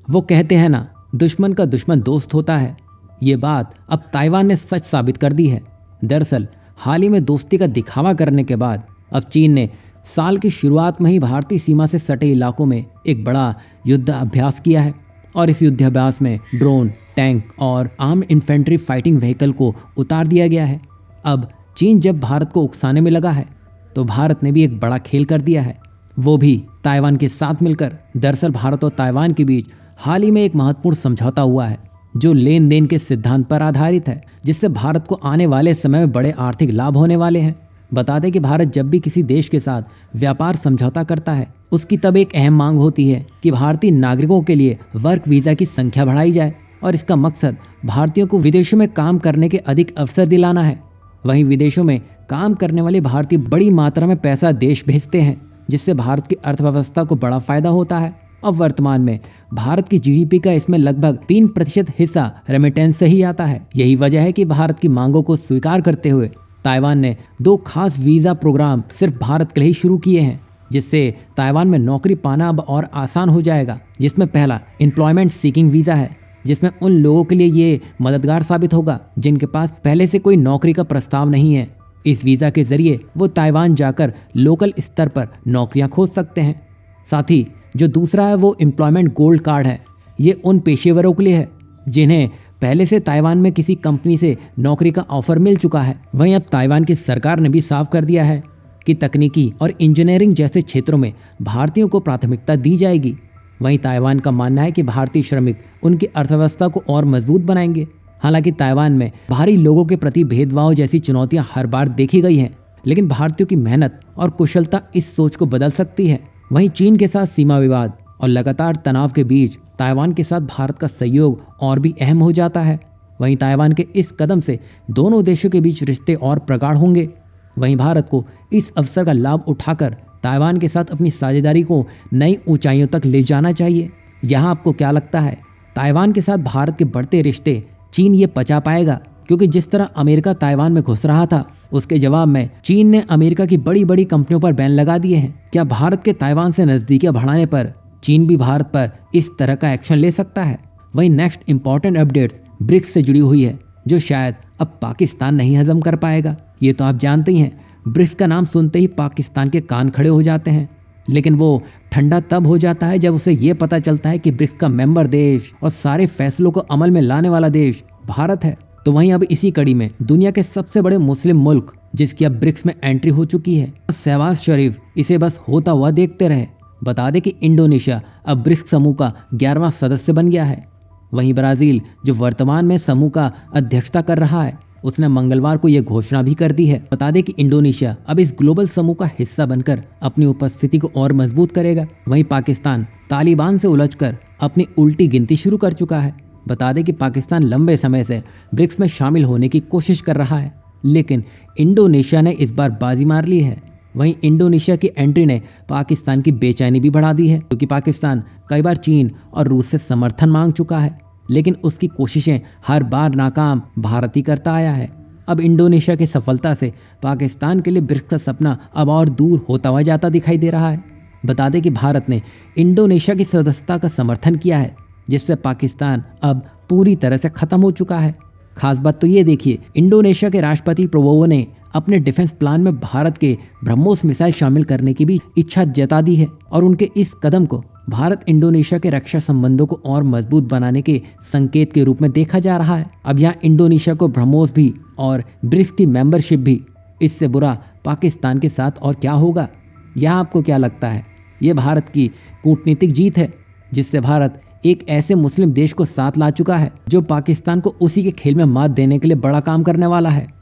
वो कहते हैं ना, दुश्मन का दुश्मन दोस्त होता है। ये बात अब ताइवान ने सच साबित कर दी है। दरअसल हाल ही में दोस्ती का दिखावा करने के बाद अब चीन ने साल की शुरुआत में ही भारतीय सीमा से सटे इलाकों में एक बड़ा युद्ध अभ्यास किया है। और इस युद्धाभ्यास में ड्रोन, टैंक और आर्म इन्फेंट्री फाइटिंग व्हीकल को उतार दिया गया है। अब चीन जब भारत को उकसाने में लगा है तो भारत ने भी एक बड़ा खेल कर दिया है, वो भी ताइवान के साथ मिलकर। दरअसल भारत और ताइवान के बीच हाल ही में एक महत्वपूर्ण समझौता हुआ है जो लेन देन के सिद्धांत पर आधारित है, जिससे भारत को आने वाले समय में बड़े आर्थिक लाभ होने वाले हैं। बता दें कि भारत जब भी किसी देश के साथ व्यापार समझौता करता है, उसकी तब एक अहम मांग होती है कि भारतीय नागरिकों के लिए वर्क वीज़ा की संख्या बढ़ाई जाए। और इसका मकसद भारतीयों को विदेशों में काम करने के अधिक अवसर दिलाना है। वहीं विदेशों में काम करने वाले भारतीय बड़ी मात्रा में पैसा देश भेजते हैं, जिससे भारत की अर्थव्यवस्था को बड़ा फायदा होता है। अब वर्तमान में भारत की जीडीपी का इसमें लगभग 3% हिस्सा रेमिटेंस से ही आता है। यही वजह है कि भारत की मांगों को स्वीकार करते हुए ताइवान ने 2 खास वीज़ा प्रोग्राम सिर्फ भारत के लिए ही शुरू किए हैं, जिससे ताइवान में नौकरी पाना अब और आसान हो जाएगा। जिसमें पहला एम्प्लॉयमेंट सीकिंग वीज़ा है, जिसमें उन लोगों के लिए ये मददगार साबित होगा जिनके पास पहले से कोई नौकरी का प्रस्ताव नहीं है। इस वीज़ा के जरिए वो ताइवान जाकर लोकल स्तर पर नौकरियां खोज सकते हैं। साथ ही जो दूसरा है वो एम्प्लॉयमेंट गोल्ड कार्ड है। ये उन पेशेवरों के लिए है जिन्हें पहले से ताइवान में किसी कंपनी से नौकरी का ऑफर मिल चुका है। वहीं अब ताइवान की सरकार ने भी साफ कर दिया है कि तकनीकी और इंजीनियरिंग जैसे क्षेत्रों में भारतीयों को प्राथमिकता दी जाएगी। वहीं ताइवान का मानना है कि भारतीय श्रमिक उनकी अर्थव्यवस्था को और मजबूत बनाएंगे। हालांकि ताइवान में बाहरी लोगों के प्रति भेदभाव जैसी चुनौतियां हर बार देखी गई हैं, लेकिन भारतीयों की मेहनत और कुशलता इस सोच को बदल सकती है। वहीं चीन के साथ सीमा विवाद और लगातार तनाव के बीच ताइवान के साथ भारत का सहयोग और भी अहम हो जाता है। वहीं ताइवान के इस कदम से दोनों देशों के बीच रिश्ते और प्रगाढ़ होंगे। वहीं भारत को इस अवसर का लाभ उठाकर ताइवान के साथ अपनी साझेदारी को नई ऊंचाइयों तक ले जाना चाहिए। यहाँ आपको क्या लगता है, ताइवान के साथ भारत के बढ़ते रिश्ते चीन ये पचा पाएगा? क्योंकि जिस तरह अमेरिका ताइवान में घुस रहा था, उसके जवाब में चीन ने अमेरिका की बड़ी बड़ी कंपनियों पर बैन लगा दिए हैं। क्या भारत के ताइवान से नज़दीकियां बढ़ाने पर चीन भी भारत पर इस तरह का एक्शन ले सकता है? वहीं नेक्स्ट इंपॉर्टेंट अपडेट्स ब्रिक्स से जुड़ी हुई है, जो शायद अब पाकिस्तान नहीं हजम कर पाएगा। ये तो आप जानते ही हैं, ब्रिक्स का नाम सुनते ही पाकिस्तान के कान खड़े हो जाते हैं। लेकिन वो ठंडा तब हो जाता है जब उसे ये पता चलता है कि ब्रिक्स का मेंबर देश और सारे फैसलों को अमल में लाने वाला देश भारत है। तो वहीं अब इसी कड़ी में दुनिया के सबसे बड़े मुस्लिम मुल्क, जिसकी अब ब्रिक्स में एंट्री हो चुकी है, शहबाज शरीफ इसे बस होता हुआ देखते रहे। बता दें कि इंडोनेशिया अब ब्रिक्स समूह का 11वां सदस्य बन गया है। वहीं ब्राज़ील, जो वर्तमान में समूह का अध्यक्षता कर रहा है, उसने मंगलवार को यह घोषणा भी कर दी है। बता दें कि इंडोनेशिया अब इस ग्लोबल समूह का हिस्सा बनकर अपनी उपस्थिति को और मजबूत करेगा। वहीं पाकिस्तान तालिबान से उलझकर अपनी उल्टी गिनती शुरू कर चुका है। बता दें कि पाकिस्तान लंबे समय से ब्रिक्स में शामिल होने की कोशिश कर रहा है, लेकिन इंडोनेशिया ने इस बार बाजी मार ली है। वहीं इंडोनेशिया की एंट्री ने पाकिस्तान की बेचैनी भी बढ़ा दी है, क्योंकि पाकिस्तान कई बार चीन और रूस से समर्थन मांग चुका है, लेकिन उसकी कोशिशें हर बार नाकाम भारत ही करता आया है। अब इंडोनेशिया की सफलता से पाकिस्तान के लिए ब्रिक्स का सपना अब और दूर होता हुआ जाता दिखाई दे रहा है। बता दें कि भारत ने इंडोनेशिया की सदस्यता का समर्थन किया है, जिससे पाकिस्तान अब पूरी तरह से खत्म हो चुका है। खास बात तो ये देखिए, इंडोनेशिया के राष्ट्रपति प्रबोवो ने अपने डिफेंस प्लान में भारत के ब्रह्मोस मिसाइल शामिल करने की भी इच्छा जता दी है, और उनके इस कदम को भारत इंडोनेशिया के रक्षा संबंधों को और मजबूत बनाने के संकेत के रूप में देखा जा रहा है। अब यहाँ इंडोनेशिया को ब्रह्मोस भी और ब्रिक्स की मेंबरशिप भी, इससे बुरा पाकिस्तान के साथ और क्या होगा? यहाँ आपको क्या लगता है? ये भारत की कूटनीतिक जीत है, जिससे भारत एक ऐसे मुस्लिम देश को साथ ला चुका है जो पाकिस्तान को उसी के खेल में मात देने के लिए बड़ा काम करने वाला है।